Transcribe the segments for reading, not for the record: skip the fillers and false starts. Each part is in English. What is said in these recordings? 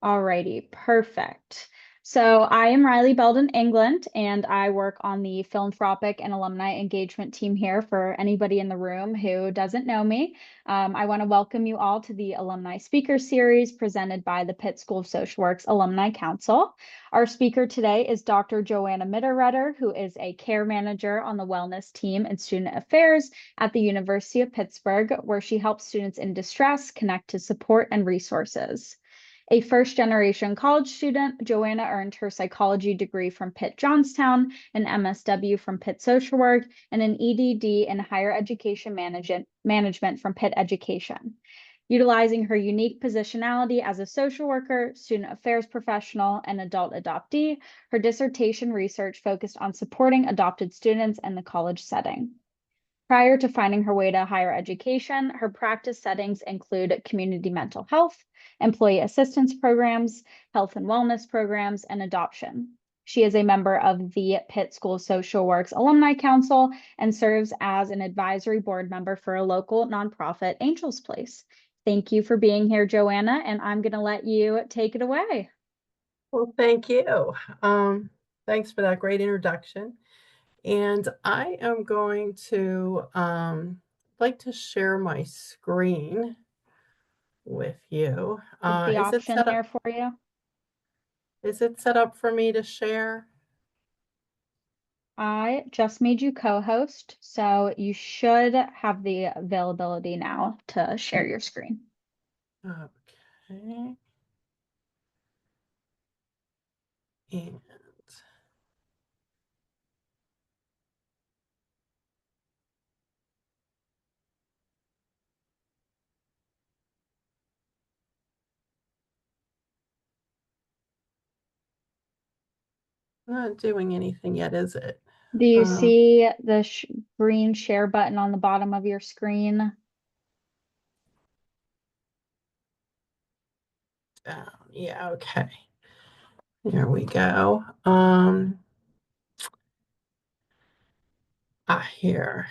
Alrighty, perfect. So I am Riley Belden England, and I work on the philanthropic and alumni engagement team here for anybody in the room who doesn't know me. I want to welcome you all to the Alumni Speaker Series presented by the Pitt School of Social Work's Alumni Council. Our speaker today is Dr. Joanna Mittereder, who is a care manager on the wellness team and student affairs at the University of Pittsburgh, where she helps students in distress connect to support and resources. A first-generation college student, Joanna earned her psychology degree from Pitt Johnstown, an MSW from Pitt Social Work, and an EDD in higher education management from Pitt Education. Utilizing her unique positionality as a social worker, student affairs professional, and adult adoptee, her dissertation research focused on supporting adopted students in the college setting. Prior to finding her way to higher education, her practice settings include community mental health, employee assistance programs, health and wellness programs, and adoption. She is a member of the Pitt School Social Works Alumni Council and serves as an advisory board member for a local nonprofit, Angel's Place. Thank you for being here, Joanna, and I'm going to let you take it away. Well, thank you. Thanks for that great introduction. And I am going to like to share my screen with you. Is the Is it option set up? there for you? Is it set up for me to share? I just made you co-host, so you should have the availability now to share your screen. Okay. And not doing anything yet, is it? Do you see the green share button on the bottom of your screen? Down. Yeah, okay. There we go. Here.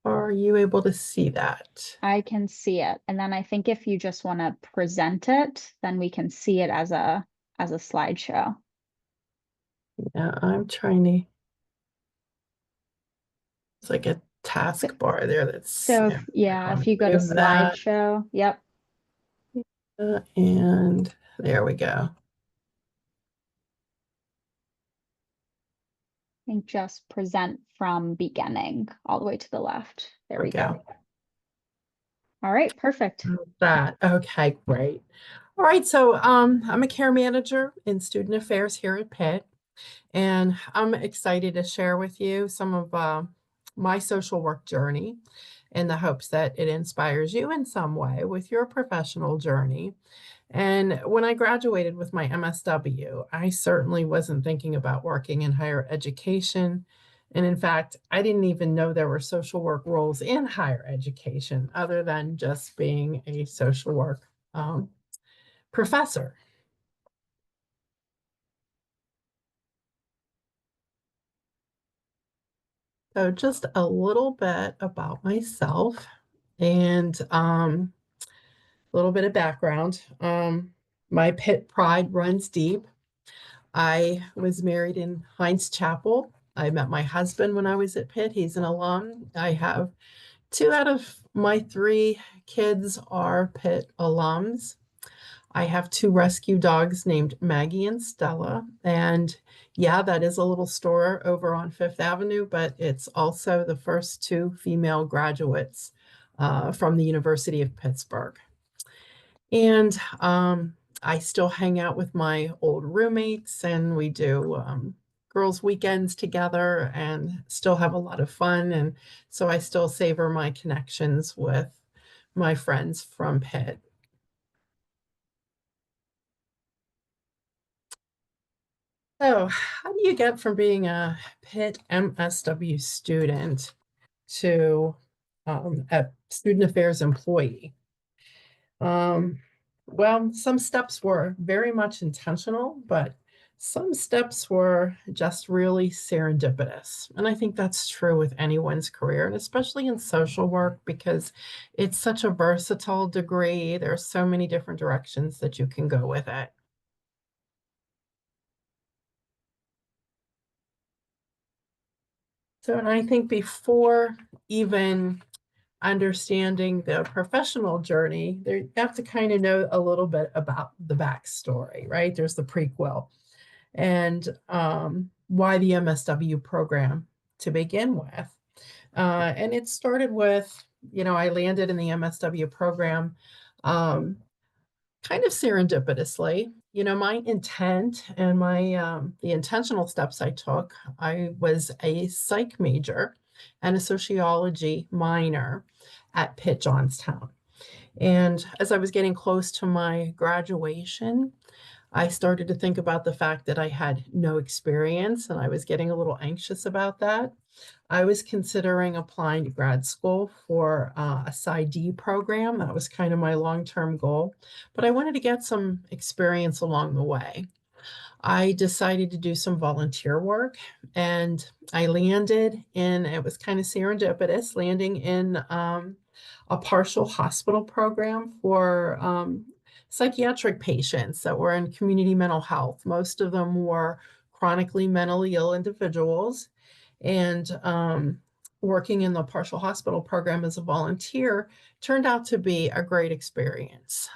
Are you able to see that? I can see it. And then I think if you just want to present it, then we can see it as a slideshow. Yeah, I'm trying to. It's like a taskbar there that's, So if, yeah, if you go to move that. slideshow, yep. And there we go. And just present from beginning all the way to the left. There we go. All right, perfect. That, okay, great. All right, so I'm a care manager in student affairs here at Pitt, and I'm excited to share with you some of my social work journey in the hopes that it inspires you in some way with your professional journey. And when I graduated with my MSW, I certainly wasn't thinking about working in higher education. And in fact, I didn't even know there were social work roles in higher education other than just being a social work professor. So just a little bit about myself and a little bit of background. My Pitt pride runs deep. I was married in Heinz Chapel. I met my husband when I was at Pitt. He's an alum. I have 2 out of my 3 kids are Pitt alums. I have 2 rescue dogs named Maggie and Stella. And yeah, that is a little store over on Fifth Avenue, but it's also the first 2 female graduates from the University of Pittsburgh. And I still hang out with my old roommates and we do girls' weekends together and still have a lot of fun. And so I still savor my connections with my friends from Pitt. So, how do you get from being a Pitt MSW student to a student affairs employee? Well, some steps were very much intentional, but Some steps were just really serendipitous. And I think that's true with anyone's career, and especially in social work, because it's such a versatile degree. There are so many different directions that you can go with it. So, and I think before even understanding the professional journey, there you have to kind of know a little bit about the backstory, right? There's the prequel and why the MSW program to begin with. And it started with, I landed in the MSW program um, kind of serendipitously. My intent and the intentional steps I took, I was a psych major and a sociology minor at Pitt Johnstown. And as I was getting close to my graduation, I started to think about the fact that I had no experience and I was getting a little anxious about that. I was considering applying to grad school for a PsyD program. That was kind of my long-term goal, but I wanted to get some experience along the way. I decided to do some volunteer work and I landed in, it was kind of serendipitous, landing in a partial hospital program for psychiatric patients that were in community mental health. Most of them were chronically mentally ill individuals. And working in the partial hospital program as a volunteer turned out to be a great experience.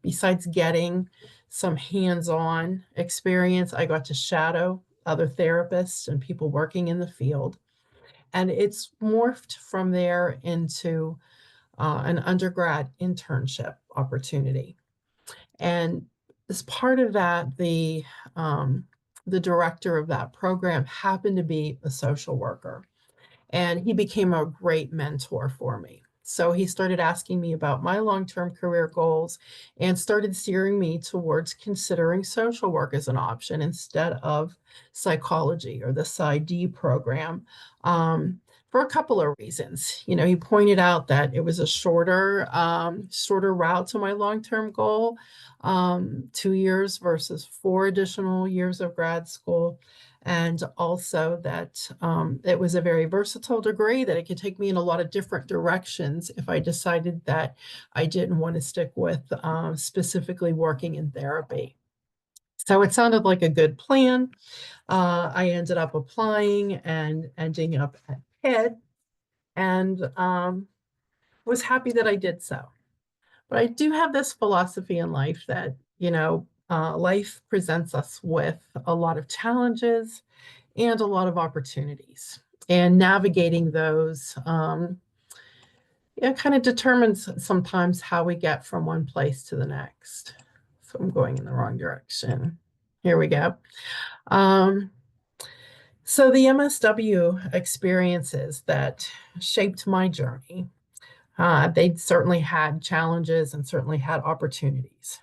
Besides getting some hands-on experience, I got to shadow other therapists and people working in the field. And it's morphed from there into an undergrad internship opportunity. And as part of that, the director of that program happened to be a social worker, and he became a great mentor for me. So he started asking me about my long-term career goals and started steering me towards considering social work as an option instead of psychology or the PsyD program. For a couple of reasons. He pointed out that it was a shorter route to my long-term goal, 2 years versus 4 additional years of grad school, and also that it was a very versatile degree, that it could take me in a lot of different directions if I decided that I didn't want to stick with specifically working in therapy. So it sounded like a good plan. I ended up applying and ending up at Pitt, and was happy that I did so. But I do have this philosophy in life that, life presents us with a lot of challenges and a lot of opportunities. And navigating those, kind of determines sometimes how we get from one place to the next. So I'm going in the wrong direction. Here we go. Um, so the MSW experiences that shaped my journey, they certainly had challenges and certainly had opportunities.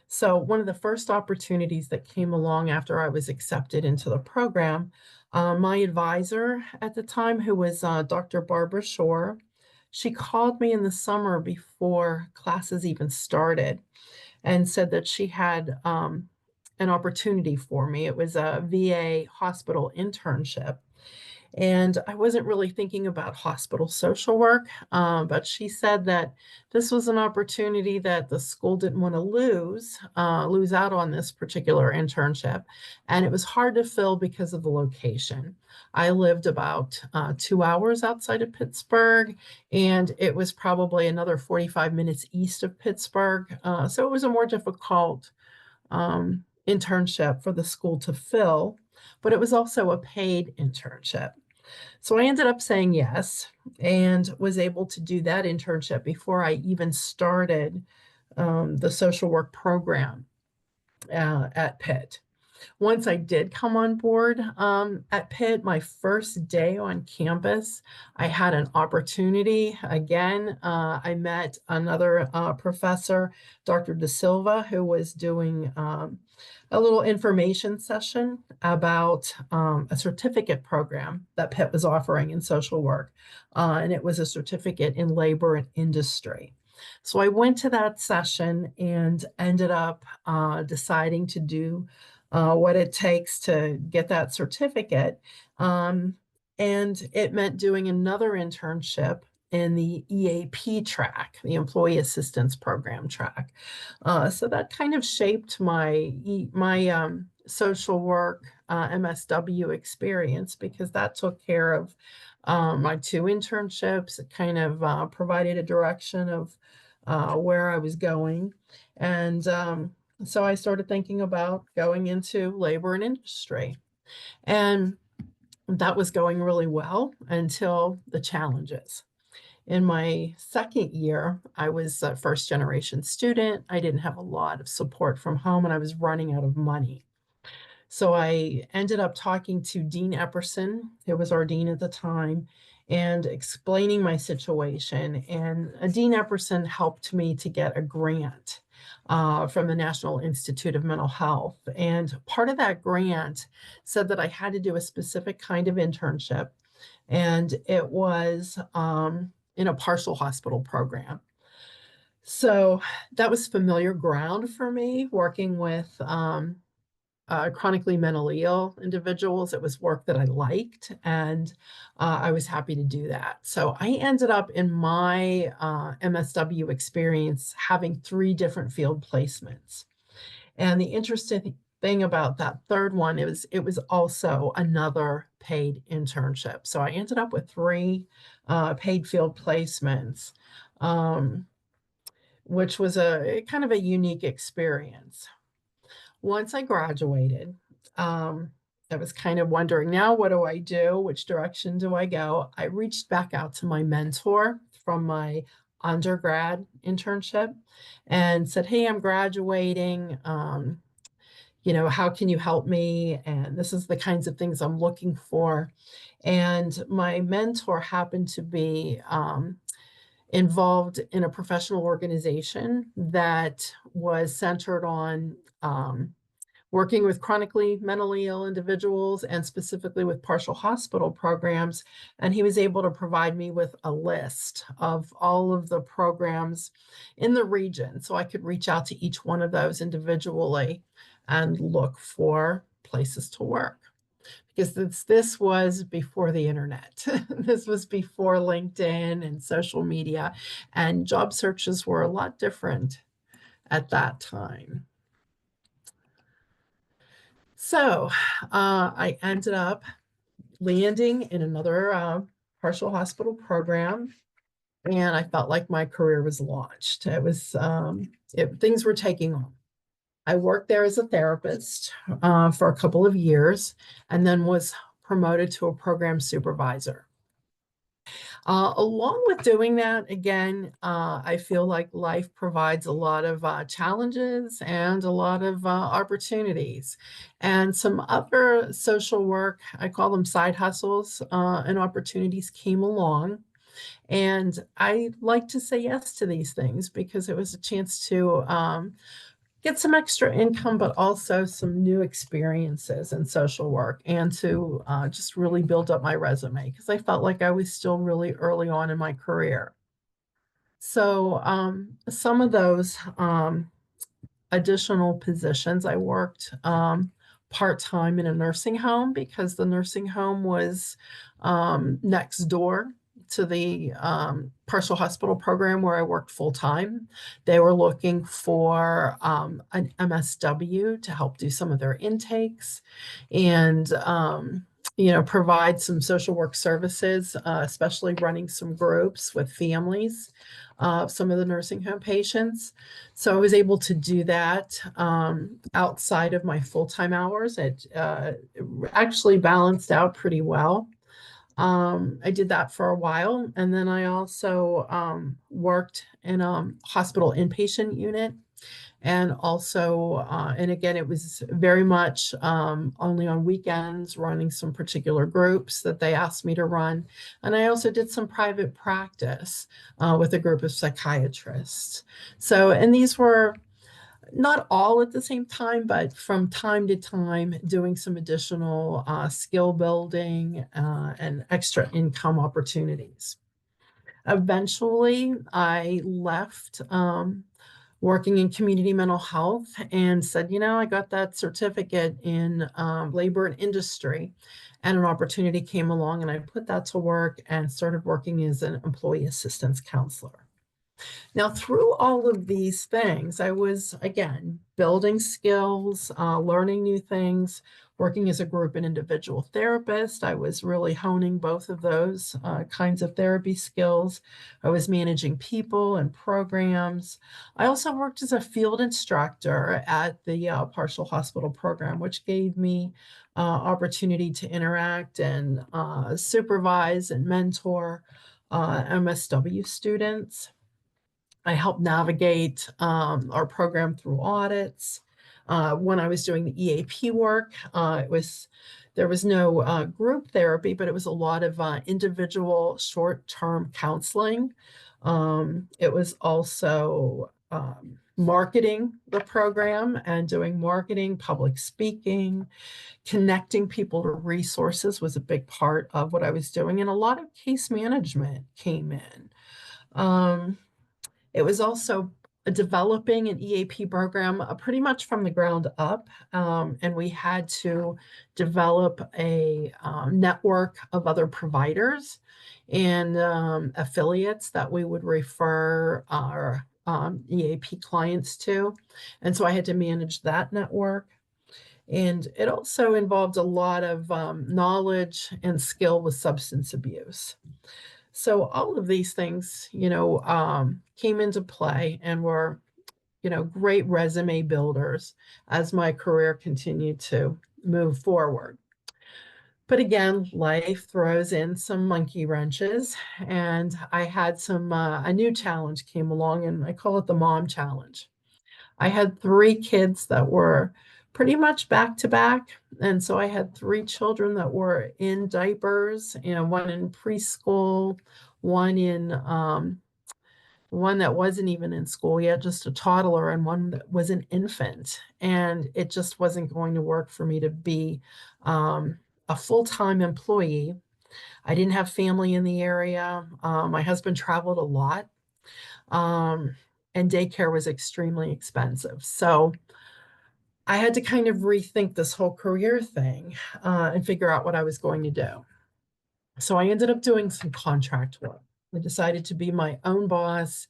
So one of the first opportunities that came along after I was accepted into the program, my advisor at the time, who was Dr. Barbara Shore, she called me in the summer before classes even started and said that she had an opportunity for me. It was a VA hospital internship. And I wasn't really thinking about hospital social work, but she said that this was an opportunity that the school didn't want to lose out on this particular internship. And it was hard to fill because of the location. I lived about 2 hours outside of Pittsburgh, and it was probably another 45 minutes east of Pittsburgh. So it was a more difficult internship for the school to fill, but it was also a paid internship. So I ended up saying yes and was able to do that internship before I even started the social work program at Pitt. Once I did come on board at Pitt, my first day on campus, I had an opportunity. Again, I met another professor, Dr. De Silva, who was doing a little information session about a certificate program that Pitt was offering in social work. And it was a certificate in labor and industry. So I went to that session and ended up deciding to do what it takes to get that certificate. Um, and it meant doing another internship in the EAP track, the Employee Assistance Program track. So that kind of shaped my social work MSW experience, because that took care of my two internships. It kind of provided a direction of where I was going. And so I started thinking about going into labor and industry. And that was going really well until the challenges. In my second year, I was a first generation student. I didn't have a lot of support from home, and I was running out of money. So I ended up talking to Dean Epperson, who was our dean at the time, and explaining my situation. And Dean Epperson helped me to get a grant from the National Institute of Mental Health. And part of that grant said that I had to do a specific kind of internship, and it was in a partial hospital program. So that was familiar ground for me, working with chronically mentally ill individuals. It was work that I liked, and I was happy to do that. So I ended up in my MSW experience having 3 different field placements. And the interesting thing about that third one is it was also another paid internship. So I ended up with 3 paid field placements, um, which was a kind of a unique experience. Once I graduated, I was kind of wondering, now what do I do? Which direction do I go? I reached back out to my mentor from my undergrad internship and said, hey, I'm graduating. How can you help me? And this is the kinds of things I'm looking for. And my mentor happened to be involved in a professional organization that was centered on working with chronically mentally ill individuals, and specifically with partial hospital programs. And he was able to provide me with a list of all of the programs in the region, so I could reach out to each one of those individually and look for places to work. Because this was before the internet. This was before LinkedIn and social media, and job searches were a lot different at that time. So I ended up landing in another partial hospital program, and I felt like my career was launched. Things were taking on. I worked there as a therapist for a couple of years, and then was promoted to a program supervisor. Along with doing that, again, I feel like life provides a lot of challenges and a lot of opportunities. And some other social work, I call them side hustles, and opportunities came along. And I like to say yes to these things because it was a chance to get some extra income, but also some new experiences in social work, and to just really build up my resume, because I felt like I was still really early on in my career. So some of those additional positions, I worked part-time in a nursing home, because the nursing home was next door to the partial hospital program where I worked full-time. They were looking for an MSW to help do some of their intakes, and provide some social work services, especially running some groups with families of some of the nursing home patients. So I was able to do that outside of my full-time hours. It actually balanced out pretty well. I did that for a while, and then I also worked in a hospital inpatient unit, and also, and again, it was very much only on weekends, running some particular groups that they asked me to run. And I also did some private practice with a group of psychiatrists. So, and these were not all at the same time, but from time to time, doing some additional skill building and extra income opportunities. Eventually, I left working in community mental health and said, I got that certificate in labor and industry. And an opportunity came along, and I put that to work and started working as an employee assistance counselor. Now, through all of these things, I was, again, building skills, learning new things, working as a group and individual therapist. I was really honing both of those kinds of therapy skills. I was managing people and programs. I also worked as a field instructor at the partial hospital program, which gave me opportunity to interact and supervise and mentor MSW students. I helped navigate our program through audits. When I was doing the EAP work, there was no group therapy, but it was a lot of individual short-term counseling. It was also marketing the program and doing marketing, public speaking, connecting people to resources was a big part of what I was doing, and a lot of case management came in. It was also developing an EAP program pretty much from the ground up. And we had to develop a network of other providers and affiliates that we would refer our EAP clients to. And so I had to manage that network. And it also involved a lot of knowledge and skill with substance abuse. So all of these things, came into play and were, great resume builders as my career continued to move forward. But again, life throws in some monkey wrenches, and I had a new challenge came along, and I call it the mom challenge. I had three kids that were pretty much back to back. And so I had three children that were in diapers, one in preschool, one in one that wasn't even in school yet, just a toddler, and one that was an infant. And it just wasn't going to work for me to be a full-time employee. I didn't have family in the area. My husband traveled a lot. Um, and daycare was extremely expensive. So I had to kind of rethink this whole career thing and figure out what I was going to do. So I ended up doing some contract work. I decided to be my own boss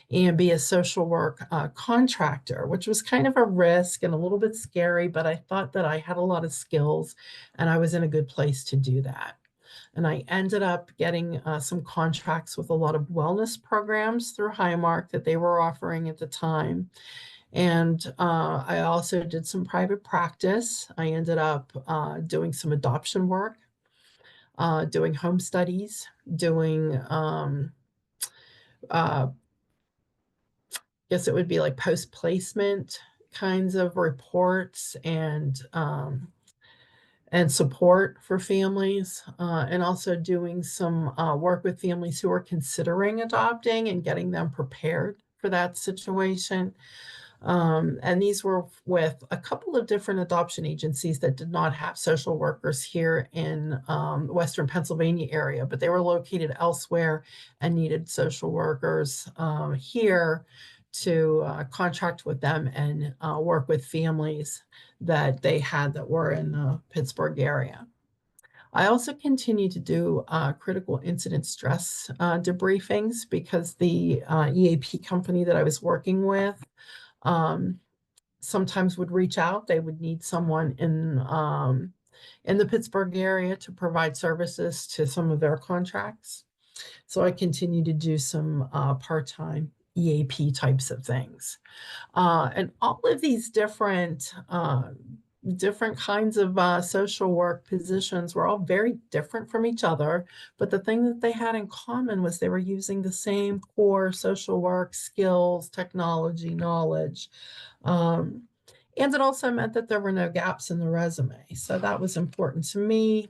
and be a social work contractor, which was kind of a risk and a little bit scary, but I thought that I had a lot of skills and I was in a good place to do that. And I ended up getting some contracts with a lot of wellness programs through Highmark that they were offering at the time. And I also did some private practice. I ended up doing some adoption work, doing home studies, doing, I guess it would be like post placement kinds of reports and support for families, and also doing some work with families who are considering adopting and getting them prepared for that situation. And these were with a couple of different adoption agencies that did not have social workers here in Western Pennsylvania area, but they were located elsewhere and needed social workers here to contract with them and work with families that they had that were in the Pittsburgh area. I also continue to do critical incident stress debriefings because the EAP company that I was working with um, sometimes would reach out. They would need someone in the Pittsburgh area to provide services to some of their contracts. So I continue to do some part-time EAP types of things. And all of these different kinds of social work positions were all very different from each other, but the thing that they had in common was they were using the same core social work skills, technology, knowledge. Um, and it also meant that there were no gaps in the resume. So that was important to me.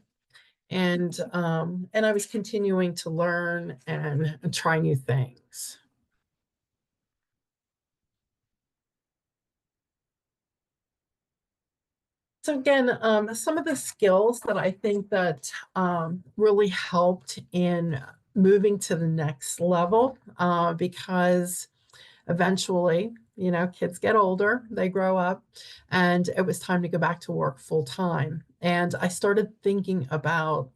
And I was continuing to learn and try new things. So again, some of the skills that I think that really helped in moving to the next level, because eventually Kids get older, they grow up, and it was time to go back to work full time. And I started thinking about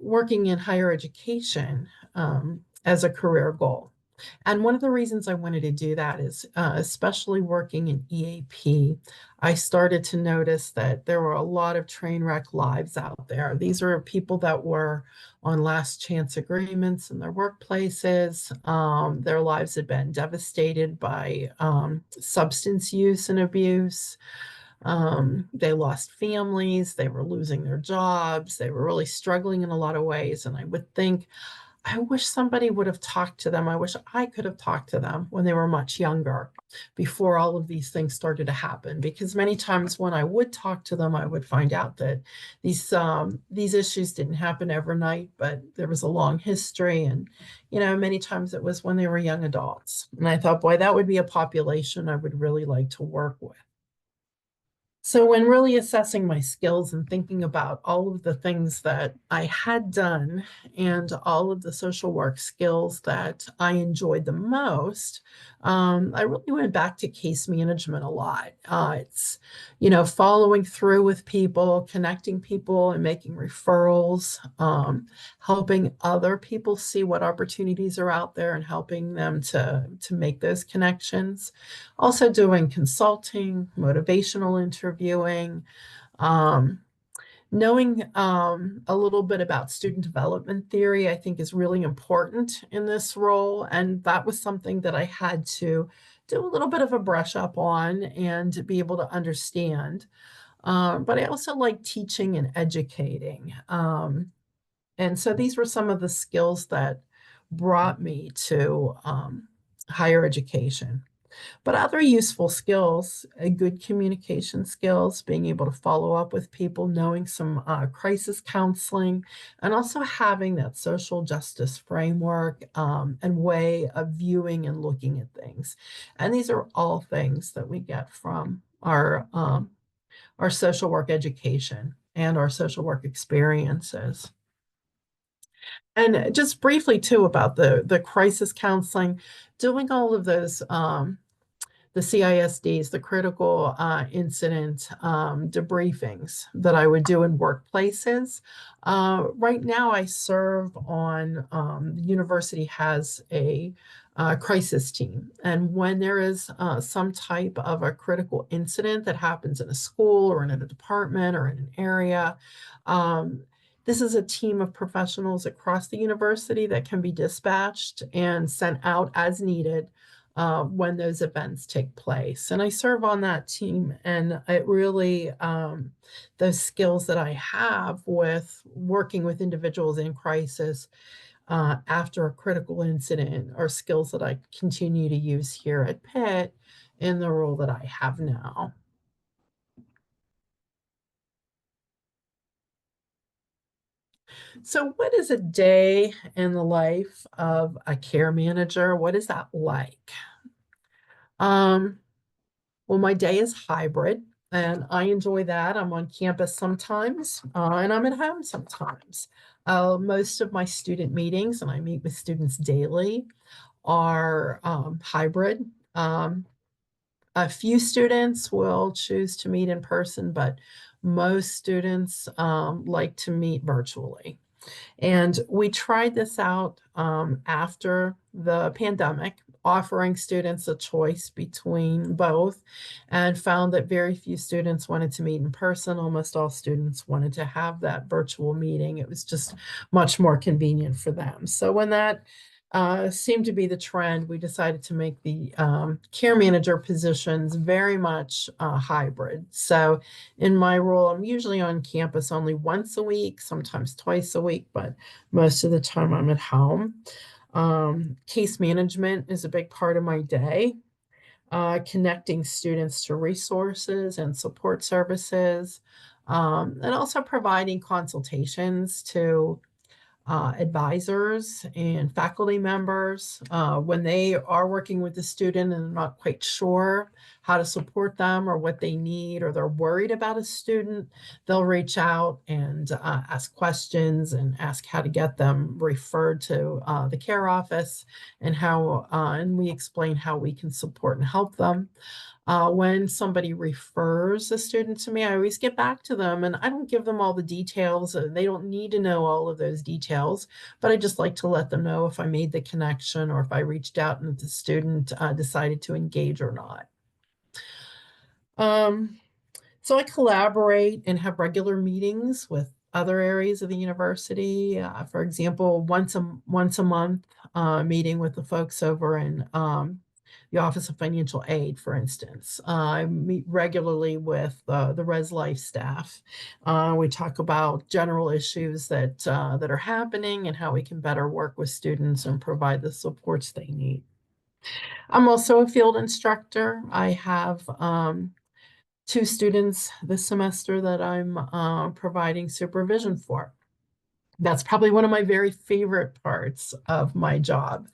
working in higher education as a career goal. And one of the reasons I wanted to do that is, especially working in EAP, I started to notice that there were a lot of train wreck lives out there. These are people that were on last chance agreements in their workplaces. Their lives had been devastated by substance use and abuse. They lost families, they were losing their jobs, they were really struggling in a lot of ways. And I would think, I wish somebody would have talked to them. I wish I could have talked to them when they were much younger, before all of these things started to happen. Because many times when I would talk to them, I would find out that these issues didn't happen overnight, but there was a long history. And many times it was when they were young adults. And I thought, boy, that would be a population I would really like to work with. So, when really assessing my skills and thinking about all of the things that I had done and all of the social work skills that I enjoyed the most, I really went back to case management a lot. Following through with people, connecting people, and making referrals, helping other people see what opportunities are out there and helping them to make those connections. Also doing consulting, motivational interviewing, um, knowing a little bit about student development theory, I think is really important in this role. And that was something that I had to do a little bit of a brush up on and be able to understand. But I also like teaching and educating. And so these were some of the skills that brought me to higher education. But other useful skills, good communication skills, being able to follow up with people, knowing some crisis counseling, and also having that social justice framework and way of viewing and looking at things. And these are all things that we get from our social work education and our social work experiences. And just briefly too about the crisis counseling, doing all of those the CISDs, the critical incident debriefings that I would do in workplaces. Right now, I serve on the university has a crisis team, and when there is some type of a critical incident that happens in a school or in a department or in an area. This is a team of professionals across the university that can be dispatched and sent out as needed when those events take place. And I serve on that team, and it really, those skills that I have with working with individuals in crisis after a critical incident are skills that I continue to use here at Pitt in the role that I have now. So, what is a day in the life of a care manager? What is that like? Um, Well, my day is hybrid, and I enjoy that. I'm on campus sometimes, and I'm at home sometimes. Most of my student meetings, and I meet with students daily, are hybrid. A few students will choose to meet in person, but most students like to meet virtually. And we tried this out after the pandemic, offering students a choice between both, and found that very few students wanted to meet in person. Almost all students wanted to have that virtual meeting. It was just much more convenient for them. So when that seemed to be the trend, we decided to make the care manager positions very much hybrid. So in my role, I'm usually on campus only once a week, sometimes twice a week, but most of the time I'm at home. Case management is a big part of my day, connecting students to resources and support services, and also providing consultations to advisors and faculty members when they are working with the student and not quite sure how to support them or what they need, or they're worried about a student, they'll reach out and ask questions and ask how to get them referred to the care office, and we explain how we can support and help them. When somebody refers a student to me, I always get back to them, and I don't give them all the details. They don't need to know all of those details, but I just like to let them know if I made the connection or if I reached out and if the student decided to engage or not. Um, so I collaborate and have regular meetings with other areas of the university. For example, once a month, meeting with the folks over in the Office of Financial Aid, for instance. I meet regularly with the Res Life staff. We talk about general issues that are happening and how we can better work with students and provide the supports they need. I'm also a field instructor. I have two students this semester that I'm providing supervision for. That's probably one of my very favorite parts of my job,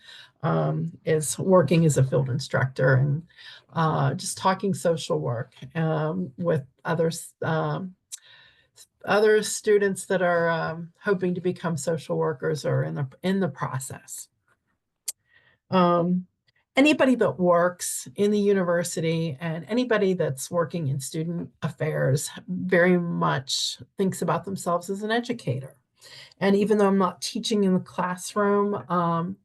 is working as a field instructor and just talking social work with other students that are hoping to become social workers or in the process. Anybody that works in the university and anybody that's working in student affairs very much thinks about themselves as an educator. And even though I'm not teaching in the classroom,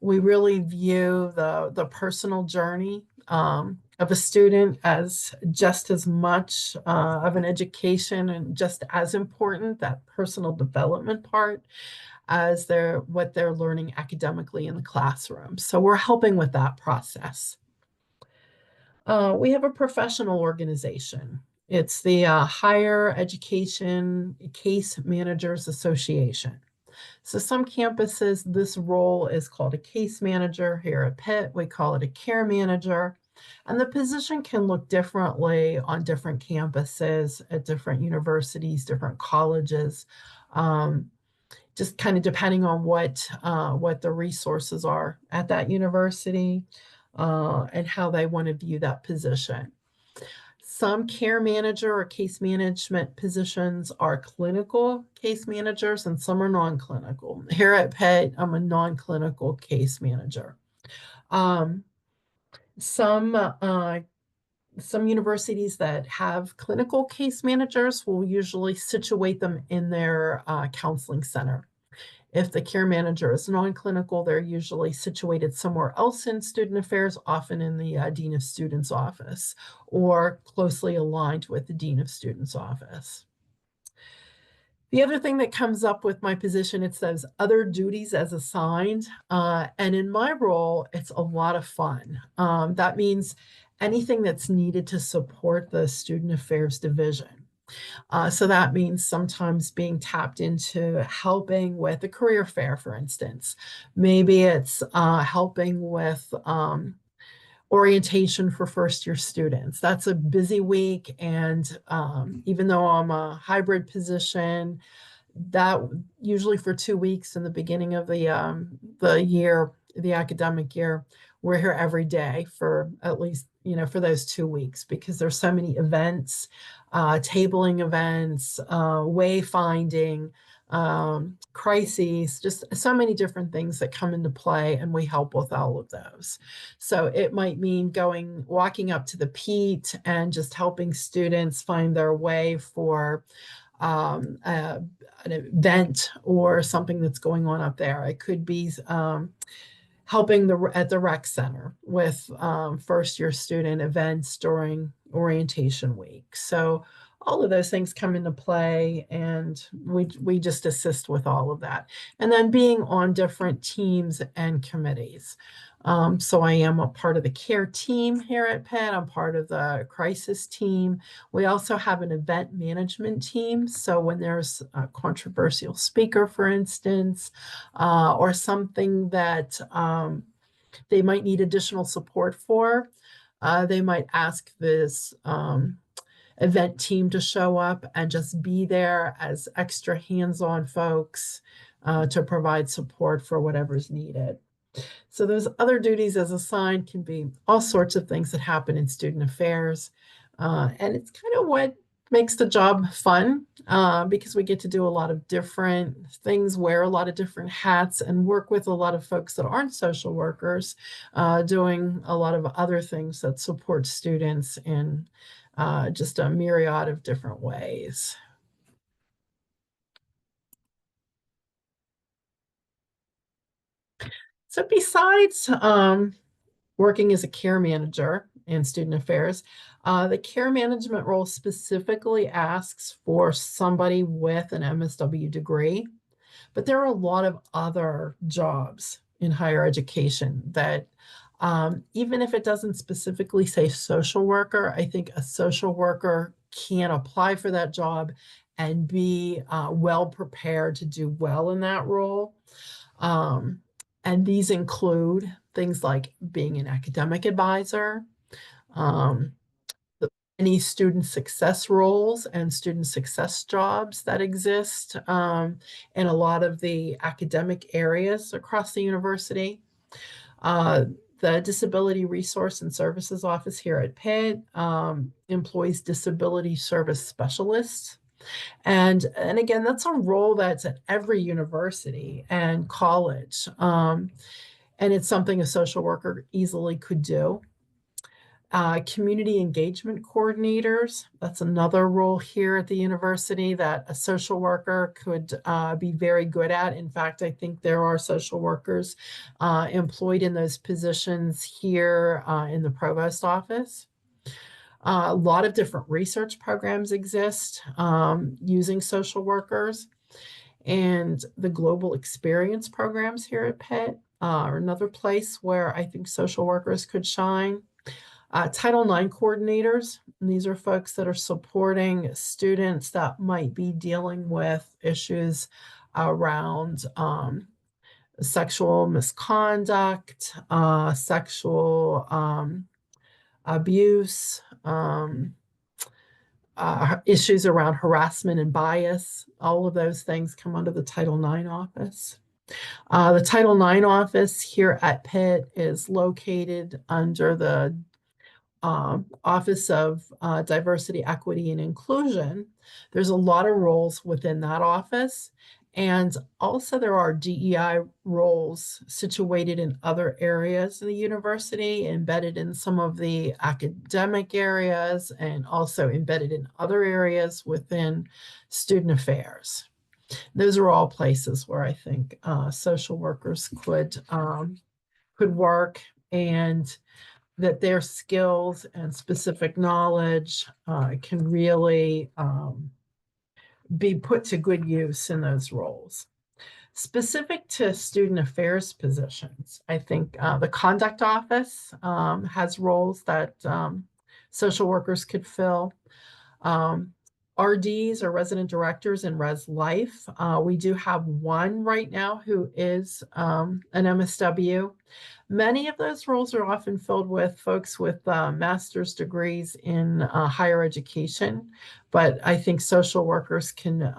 we really view the personal journey of a student as just as much of an education and just as important, that personal development part, as what they're learning academically in the classroom. So we're helping with that process. We have a professional organization. It's the Higher Education Case Managers Association. So some campuses, this role is called a case manager. Here at Pitt, we call it a care manager. And the position can look differently on different campuses, at different universities, different colleges. Just kind of depending on what the resources are at that university and how they want to view that position. Some care manager or case management positions are clinical case managers, and some are non-clinical. Here at Pitt, I'm a non-clinical case manager. Um, some some universities that have clinical case managers will usually situate them in their counseling center. If the care manager is non-clinical, they're usually situated somewhere else in student affairs, often in the Dean of Students office, or closely aligned with the Dean of Students office. The other thing that comes up with my position, it says other duties as assigned. And in my role, it's a lot of fun. That means anything that's needed to support the student affairs division. So that means sometimes being tapped into helping with a career fair, for instance. Maybe it's helping with orientation for first year students. That's a busy week. And even though I'm a hybrid position, that usually for 2 weeks in the beginning of the year, the academic year, we're here every day for at least, for those 2 weeks, because there's so many events, tabling events, wayfinding, crises, just so many different things that come into play, and we help with all of those. So it might mean walking up to the Pitt and just helping students find their way for an event or something that's going on up there. It could be helping at the rec center with first year student events during orientation week. So all of those things come into play, and we just assist with all of that. And then being on different teams and committees. So I am a part of the care team here at Pitt. I'm part of the crisis team. We also have an event management team. So when there's a controversial speaker, for instance, or something that they might need additional support for, they might ask this event team to show up and just be there as extra hands-on folks to provide support for whatever's needed. So those other duties as assigned can be all sorts of things that happen in student affairs. And it's kind of what makes the job fun because we get to do a lot of different things, wear a lot of different hats, and work with a lot of folks that aren't social workers, doing a lot of other things that support students in just a myriad of different ways. So besides working as a care manager in student affairs, the care management role specifically asks for somebody with an MSW degree, but there are a lot of other jobs in higher education that even if it doesn't specifically say social worker, I think a social worker can apply for that job and be well prepared to do well in that role. Um, and these include things like being an academic advisor, um, any student success roles and student success jobs that exist in a lot of the academic areas across the university. Uh, the Disability Resource and Services Office here at Pitt employs disability service specialists. And again, that's a role that's at every university and college. And it's something a social worker easily could do. Community engagement coordinators, that's another role here at the university that a social worker could be very good at. In fact, I think there are social workers employed in those positions here in the provost office. A lot of different research programs exist using social workers, and the global experience programs here at Pitt are another place where I think social workers could shine. Title IX coordinators, these are folks that are supporting students that might be dealing with issues around sexual misconduct, sexual abuse, issues around harassment and bias. All of those things come under the Title IX office. The Title IX office here at Pitt is located under the Office of Diversity, Equity, and Inclusion. There's a lot of roles within that office. And also, there are DEI roles situated in other areas of the university, embedded in some of the academic areas, and also embedded in other areas within student affairs. Those are all places where I think social workers could work, and that their skills and specific knowledge can really be put to good use in those roles. Specific to student affairs positions, I think the conduct office has roles that social workers could fill. Um, RDs or resident directors in Res Life. We do have one right now who is an MSW. Many of those roles are often filled with folks with master's degrees in higher education, but I think social workers can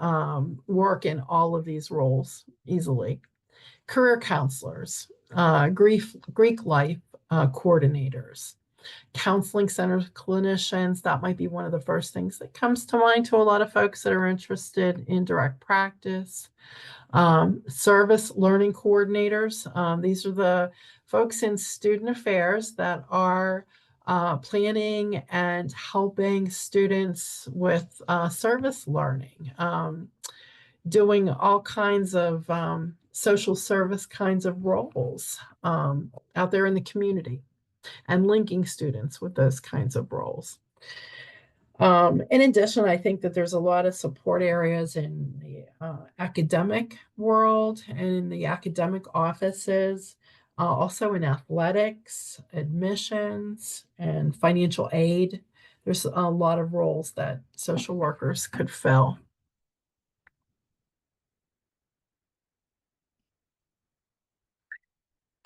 work in all of these roles easily. Career counselors, Greek life coordinators, counseling center clinicians. That might be one of the first things that comes to mind to a lot of folks that are interested in direct practice. Service learning coordinators. These are the folks in student affairs that are planning and helping students with service learning, doing all kinds of social service kinds of roles out there in the community, and linking students with those kinds of roles. In addition, I think that there's a lot of support areas in the academic world and in the academic offices, also in athletics, admissions, and financial aid. There's a lot of roles that social workers could fill.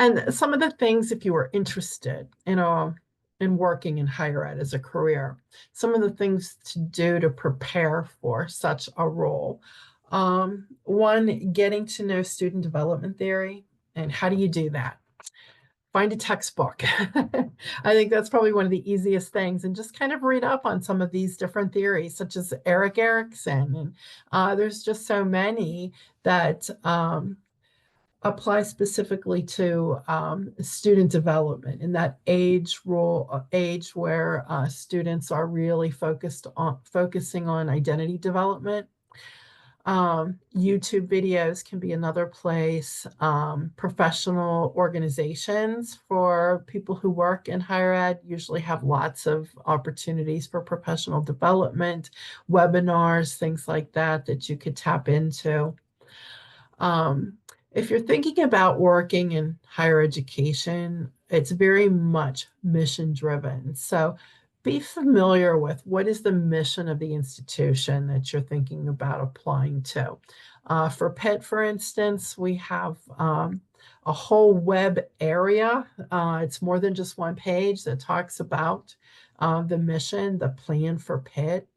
And some of the things, if you were interested in working in higher ed as a career, some of the things to do to prepare for such a role. One, getting to know student development theory, and how do you do that? find a textbook. I think that's probably one of the easiest things, and just kind of read up on some of these different theories, such as Eric Erickson. And there's just so many that apply specifically to student development in that age where students are really focusing on identity development. YouTube videos can be another place. Professional organizations for people who work in higher ed usually have lots of opportunities for professional development, webinars, things like that that you could tap into. Um, if you're thinking about working in higher education, it's very much mission driven. So be familiar with what is the mission of the institution that you're thinking about applying to. For Pitt, for instance, we have a whole web area. It's more than just one page that talks about the mission, the plan for Pitt.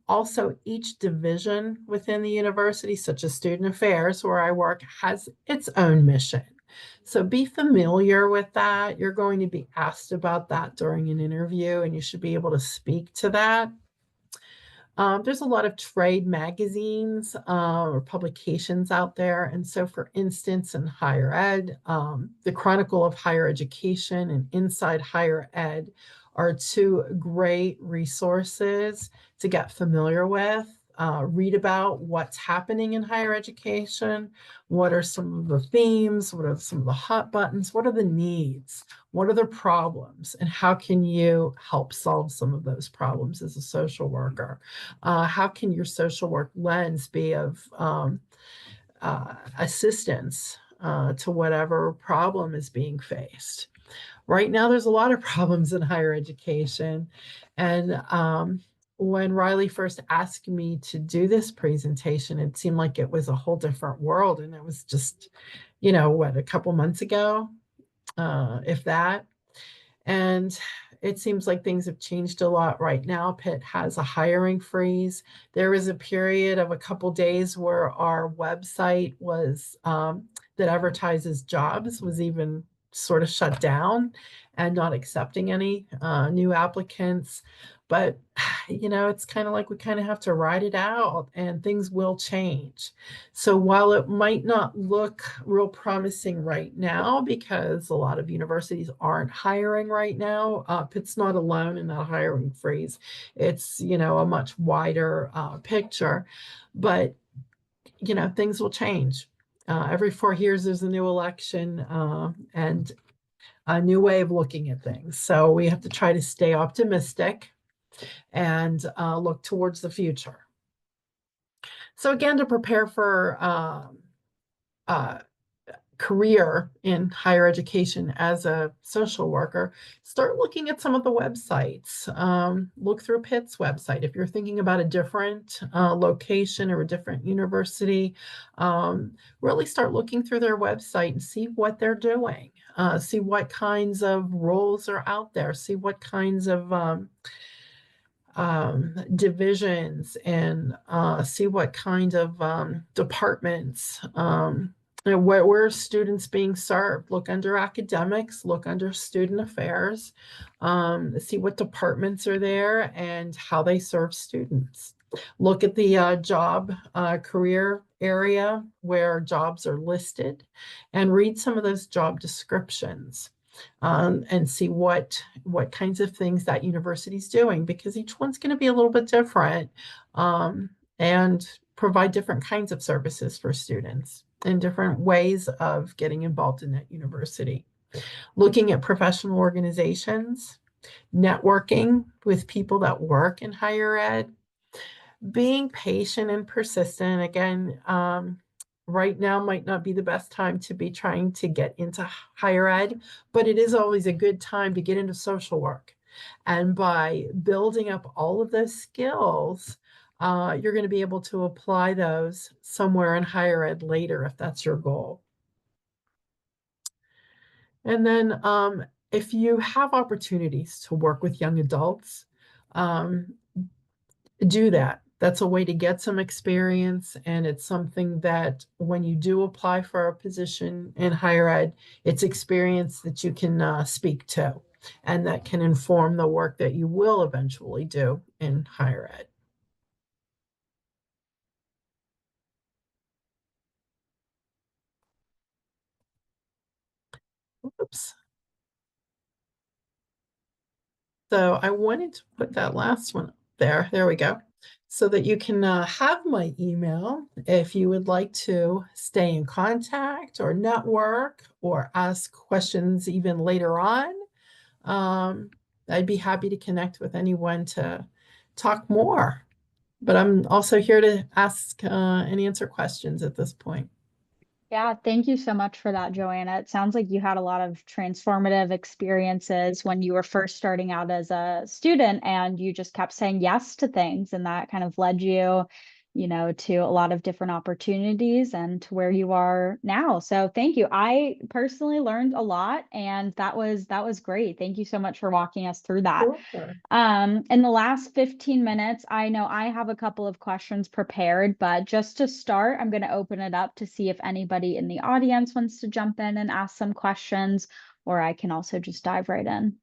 Also, each division within the university, such as student affairs, where I work, has its own mission. So be familiar with that. You're going to be asked about that during an interview, and you should be able to speak to that. There's a lot of trade magazines or publications out there. And so, for instance, in higher ed, the Chronicle of Higher Education and Inside Higher Ed are two great resources to get familiar with. Read about what's happening in higher education. What are some of the themes? What are some of the hot buttons? What are the needs? What are the problems? And how can you help solve some of those problems as a social worker? How can your social work lens be of assistance to whatever problem is being faced? Right now, there's a lot of problems in higher education. And when Riley first asked me to do this presentation, it seemed like it was a whole different world. And it was just, what, a couple months ago, if that. And it seems like things have changed a lot right now. Pitt has a hiring freeze. There was a period of a couple days where our website was that advertises jobs was even sort of shut down and not accepting any new applicants. But it's kind of like we kind of have to ride it out, and things will change. So while it might not look real promising right now because a lot of universities aren't hiring right now, Pitt's not alone in that hiring freeze. It's, a much wider picture, but, things will change. Every 4 years, there's a new election and a new way of looking at things. So we have to try to stay optimistic and look towards the future. So again, to prepare for career in higher education as a social worker, start looking at some of the websites. Look through Pitt's website. If you're thinking about a different location or a different university, really start looking through their website and see what they're doing. See what kinds of roles are out there. See what kinds of divisions, and see what kind of departments, and where students being served. Look under academics, look under student affairs, see what departments are there and how they serve students. Look at the job career area where jobs are listed and read some of those job descriptions. And see what kinds of things that university is doing, because each one's going to be a little bit different, and provide different kinds of services for students and different ways of getting involved in that university. Looking at professional organizations, networking with people that work in higher ed, being patient and persistent. Again, right now might not be the best time to be trying to get into higher ed, but it is always a good time to get into social work. And by building up all of those skills, you're going to be able to apply those somewhere in higher ed later if that's your goal. And then if you have opportunities to work with young adults, do that. That's a way to get some experience, and it's something that when you do apply for a position in higher ed, it's experience that you can speak to, and that can inform the work that you will eventually do in higher ed. Oops. So I wanted to put that last one up there. There we go. So that you can have my email if you would like to stay in contact or network or ask questions even later on. Um, I'd be happy to connect with anyone to talk more. But I'm also here to ask and answer questions at this point. Yeah, thank you so much for that, Joanna. It sounds like you had a lot of transformative experiences when you were first starting out as a student, and you just kept saying yes to things, and that kind of led you, to a lot of different opportunities and to where you are now. So thank you. I personally learned a lot, and that was great. Thank you so much for walking us through that. Sure. In the last 15 minutes, I know I have a couple of questions prepared, but just to start, I'm going to open it up to see if anybody in the audience wants to jump in and ask some questions, or I can also just dive right in.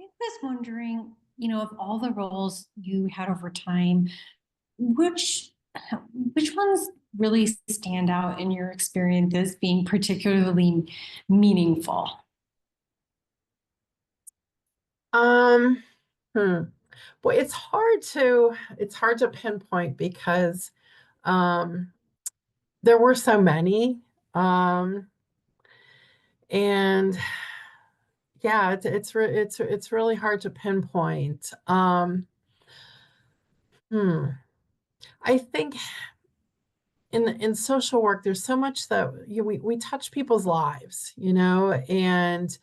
I was wondering, of all the roles you had over time, which which ones really stand out in your experience as being particularly meaningful? Um, hmm. Well, it's hard to pinpoint because um, there were so many. Um, and yeah, it's really hard to pinpoint. Hmm. I think in social work, there's so much that we touch people's lives, and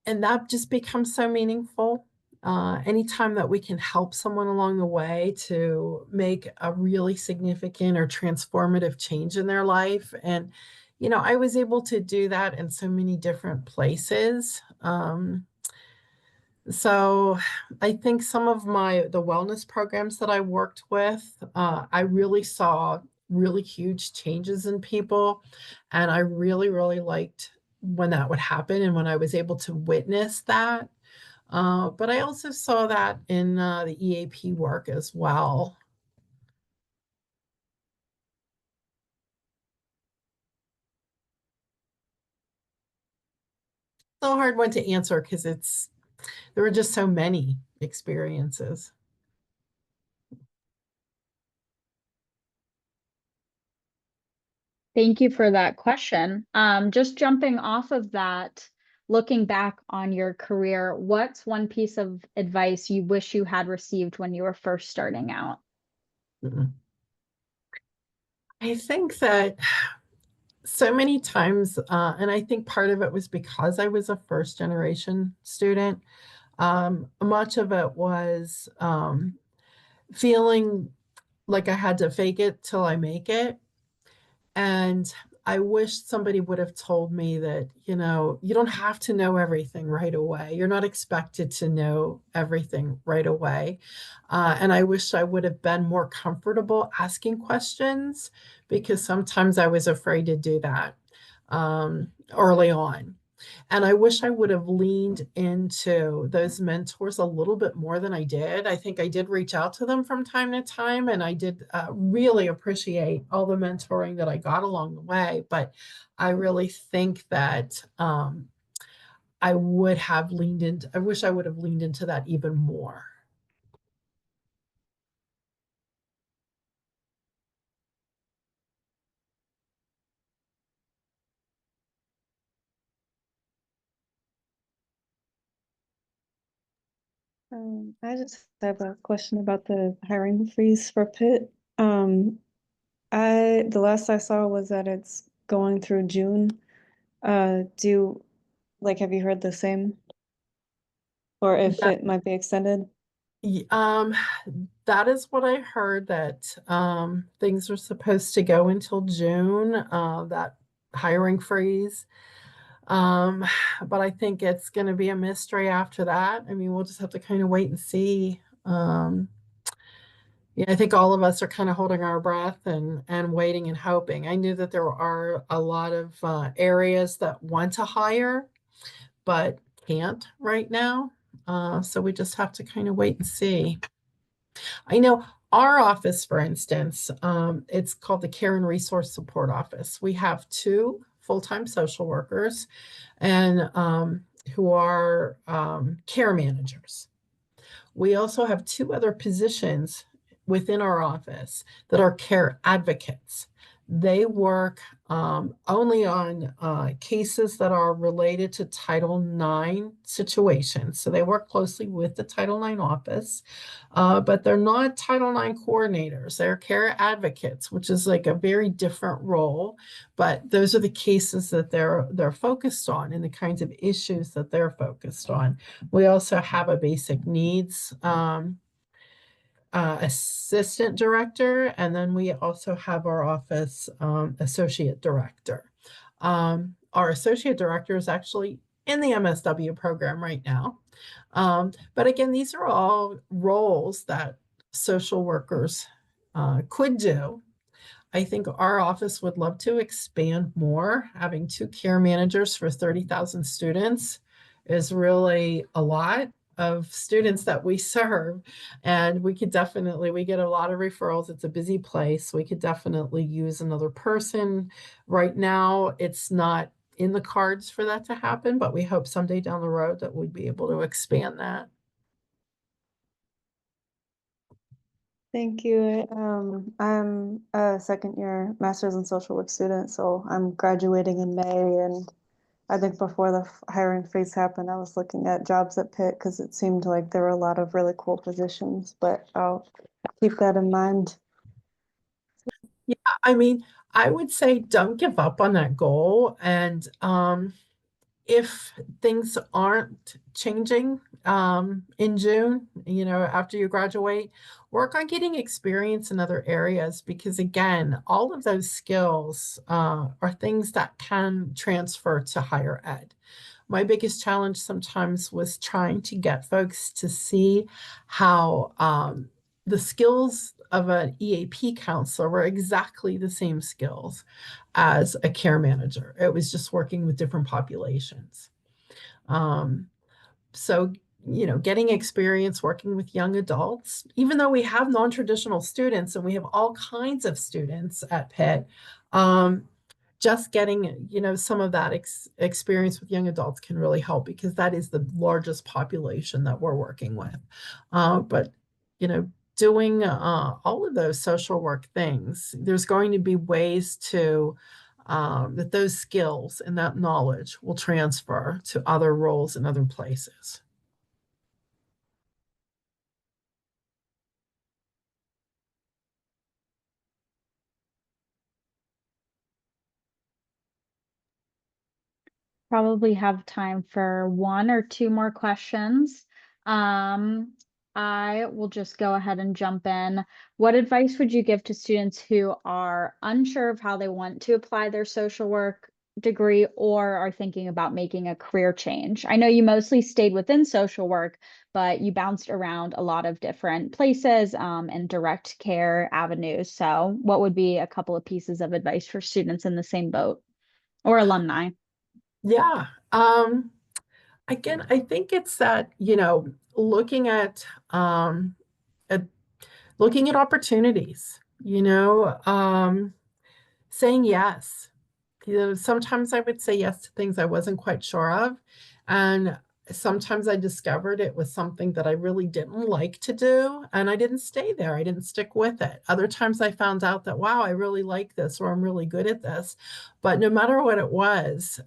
that just becomes so meaningful. Anytime that we can help someone along the way to make a really significant or transformative change in their life. And, I was able to do that in so many different places. So I think some of the wellness programs that I worked with, I really saw really huge changes in people. And I really, really liked when that would happen and when I was able to witness that. But I also saw that in the EAP work as well. So hard one to answer because there were just so many experiences. Thank you for that question. Just jumping off of that, looking back on your career, what's one piece of advice you wish you had received when you were first starting out? Mm. I think that so many times, and I think part of it was because I was a first generation student. Much of it was feeling like I had to fake it till I make it. And I wish somebody would have told me that, you don't have to know everything right away. You're not expected to know everything right away. And I wish I would have been more comfortable asking questions because sometimes I was afraid to do that early on. And I wish I would have leaned into those mentors a little bit more than I did. I think I did reach out to them from time to time, and I did really appreciate all the mentoring that I got along the way. But I really think that I wish I would have leaned into that even more. I just have a question about the hiring freeze for Pitt. The last I saw was that it's going through June. Have you heard the same? Or if That, it might be extended? y- um, that is what I heard that things are supposed to go until June, that hiring freeze. Um, but I think it's going to be a mystery after that. I mean, we'll just have to kind of wait and see. Yeah, I think all of us are kind of holding our breath and waiting and hoping. I knew that there are a lot of areas that want to hire but can't right now. So we just have to kind of wait and see. I know our office, for instance, it's called the Care and Resource Support Office. We have two full-time social workers and who are care managers. We also have two other positions within our office that are care advocates. They work only on cases that are related to Title IX situations. So they work closely with the Title IX office, but they're not Title IX coordinators. They're care advocates, which is like a very different role. But those are the cases that they're focused on and the kinds of issues that they're focused on. We also have a basic needs assistant director, and then we also have our office associate director. Our associate director is actually in the MSW program right now. But again, these are all roles that social workers could do. I think our office would love to expand more. Having two care managers for 30,000 students is really a lot of students that we serve. And we get a lot of referrals. It's a busy place. We could definitely use another person. Right now, it's not in the cards for that to happen, but we hope someday down the road that we'd be able to expand that. Thank you. I'm a second year master's in social work student, so I'm graduating in May. And I think before the hiring freeze happened, I was looking at jobs at Pitt because it seemed like there were a lot of really cool positions, but I'll keep that in mind. Yeah, I mean, I would say don't give up on that goal. And if things aren't changing in June, after you graduate, work on getting experience in other areas because, again, all of those skills are things that can transfer to higher ed. My biggest challenge sometimes was trying to get folks to see how the skills of an EAP counselor were exactly the same skills as a care manager. It was just working with different populations. Um, so, getting experience working with young adults, even though we have non-traditional students and we have all kinds of students at Pitt, just getting, some of that experience with young adults can really help because that is the largest population that we're working with. But, doing all of those social work things, there's going to be ways to that those skills and that knowledge will transfer to other roles in other places. Probably have time for one or two more questions. Um, I will just go ahead and jump in. What advice would you give to students who are unsure of how they want to apply their social work degree or are thinking about making a career change? I know you mostly stayed within social work, but you bounced around a lot of different places and direct care avenues. So, what would be a couple of pieces of advice for students in the same boat or alumni? Yeah. Again, I think it's that, looking at looking at opportunities, saying yes. Sometimes I would say yes to things I wasn't quite sure of. And sometimes I discovered it was something that I really didn't like to do. And I didn't stay there. I didn't stick with it. Other times I found out that, wow, I really like this or I'm really good at this. But no matter what it was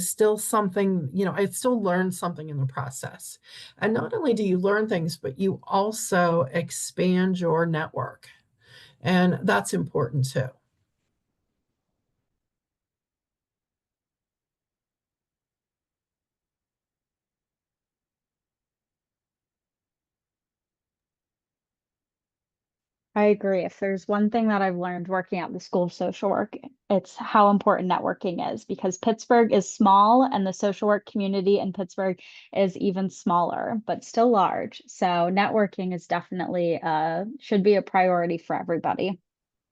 still something, I still learned something in the process. And not only do you learn things, but you also expand your network. And that's important too. I agree. If there's one thing that I've learned working at the School of Social Work, it's how important networking is because Pittsburgh is small and the social work community in Pittsburgh is even smaller, but still large. So networking is definitely should be a priority for everybody.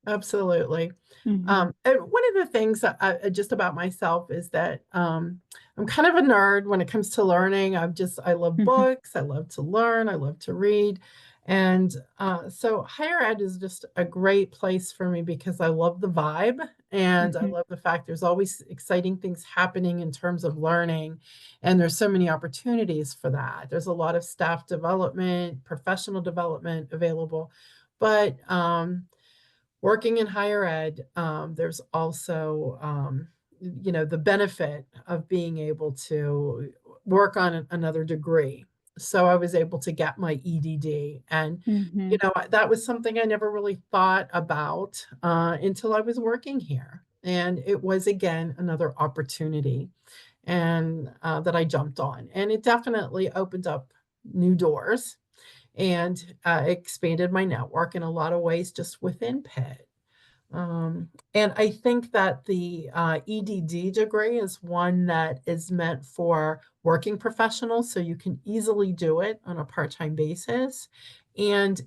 Absolutely. Mhm. And one of the things that just about myself is that I'm kind of a nerd when it comes to learning. I love books, I love to learn, I love to read. And so higher ed is just a great place for me because I love the vibe and I Mhm. love the fact there's always exciting things happening in terms of learning. And there's so many opportunities for that. There's a lot of staff development, professional development available. But working in higher ed, there's also, the benefit of being able to work on another degree. So I was able to get my EDD, and Mhm. that was something I never really thought about until I was working here, and it was again another opportunity, and that I jumped on, and it definitely opened up new doors and expanded my network in a lot of ways just within Pitt. And I think that the EDD degree is one that is meant for working professionals, so you can easily do it on a part-time basis. And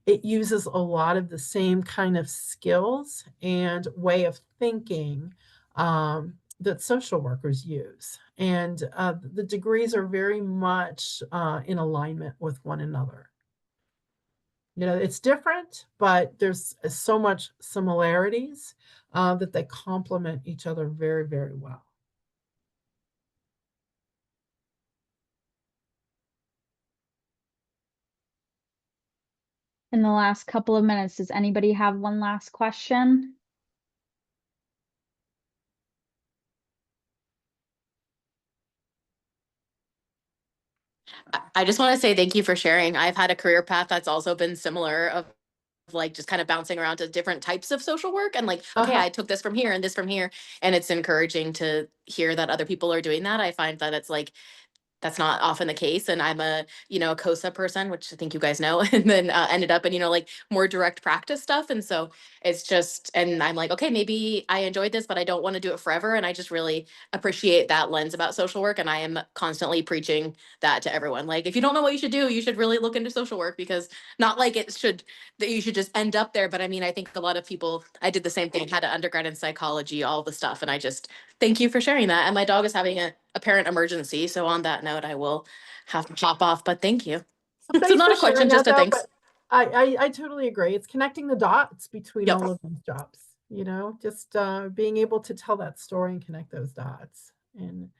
it uses a lot of the same kind of skills and way of thinking that social workers use. And the degrees are very much in alignment with one another. It's different, but there's so much similarities that they complement each other very, very well. In the last couple of minutes, does anybody have one last question? I just want to say thank you for sharing. I've had a career path that's also been similar of like just kind of bouncing around to different types of social work and like, okay, Uh-huh. I took this from here and this from here. And it's encouraging to hear that other people are doing that. I find that it's like that's not often the case. And I'm a COSA person, which I think you guys know, and then ended up in, like more direct practice stuff. And so it's just, and I'm like, okay, maybe I enjoyed this, but I don't want to do it forever. And I just really appreciate that lens about social work. And I am constantly preaching that to everyone. Like, if you don't know what you should do, you should really look into social work because not like that you should just end up there. But I mean, I think a lot of people, I did the same thing, had an undergrad in psychology, all the stuff. And I just, thank you for sharing that. And my dog is having a parent emergency. So on that note, I will have to hop off, but thank you. Well, So thanks not for a question, sharing that just a though, thanks. but I totally agree. It's connecting the dots between Yep. all of these jobs, just being able to tell that story and connect those dots. And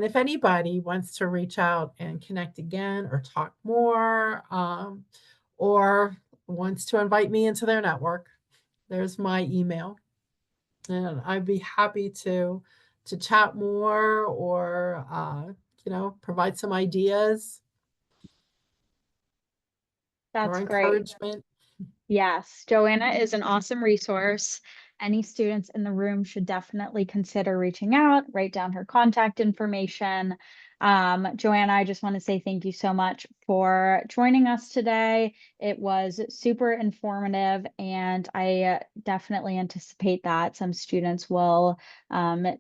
if anybody wants to reach out and connect again or talk more, or wants to invite me into their network, there's my email. And I'd be happy to chat more or provide some ideas or That's great. encouragement. Yes, Joanna is an awesome resource. Any students in the room should definitely consider reaching out, write down her contact information. Joanna, I just want to say thank you so much for joining us today. It was super informative, and I definitely anticipate that some students will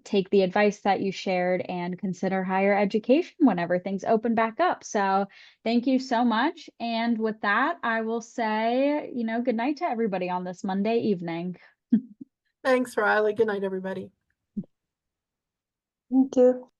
take the advice that you shared and consider higher education whenever things open back up. So thank you so much. And with that, I will say, good night to everybody on this Monday evening. Thanks, Riley. Good night, everybody. Thank you.